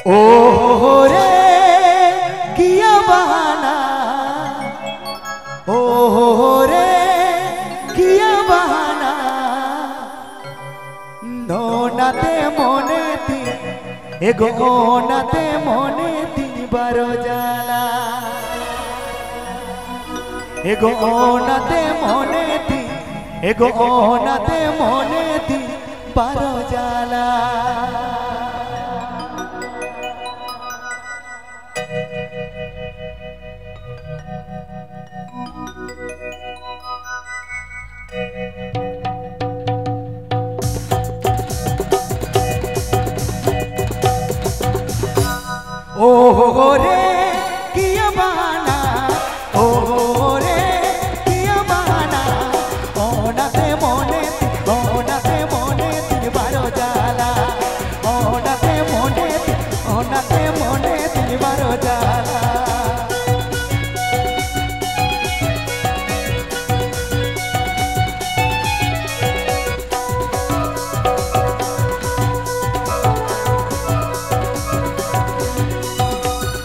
ओ रे किया बहाना, ओ रे किया बहाना, नोनाते मोने ती एगो ओनाते मोने ती बारो जाला, एगो ओनाते मोने ती एगो ओनाते मोने ती बारो जाला। ओ रे किया बहाना, ओ रे किया बहाना, ओनाते मोने ती बारो जाला, ओनाते मोने ती बारो जाला।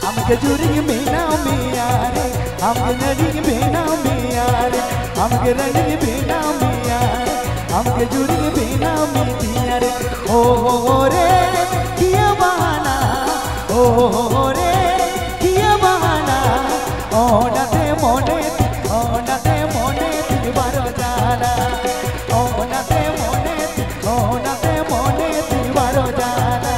हमके जुरी बिना मिया रे, हमके नड़ी बिना मिया रे, हमके रड़ी बिना मिया रे, हमके जुरी बिना मिया रे। ओ रे किया बहाना, ओ रे किया बहाना, ओनाते मोने ती बारो जाला, ओनाते मोने ती बारो जाला।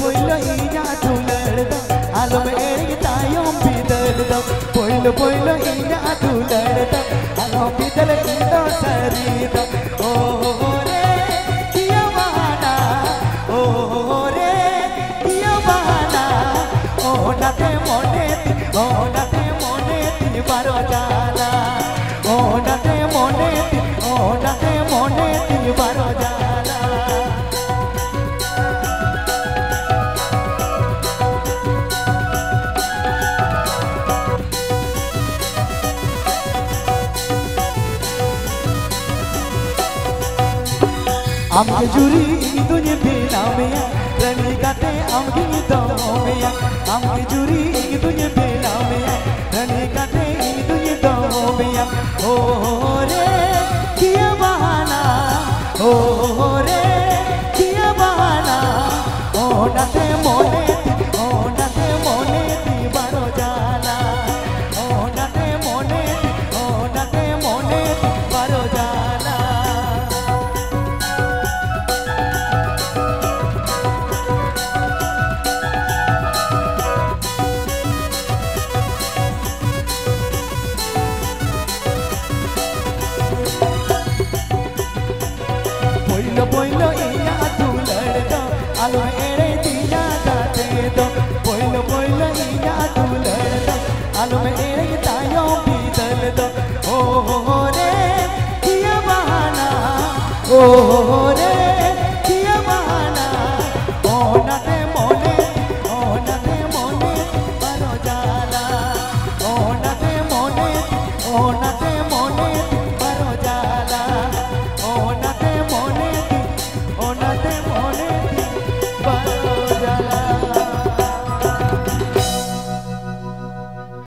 Poilo inya tularda, alom eri tayom bidalda. Poilo inya tularda, alom bidal kido sarida. Oh re kiya bahana, oh re kiya bahana, onate mone ti baro jala, onate mone ti baro jala. हमके जुरी तुझे बिना मिया, runny काटे हमके दो मिया, हमके जुरी तुझे बिना मिया, रनी काटे तुझे दो मिया। ओ रे किया बहाना, ओ रे किया बहाना, ओनाते मोने ती बारो जाला, ओनाते मोने ती बारो जाला। Poilo inya tularda, alom ere tinya date do. Poilo inya tularda, alom ere tayom bidal do. Oh re kiya bahana, oh re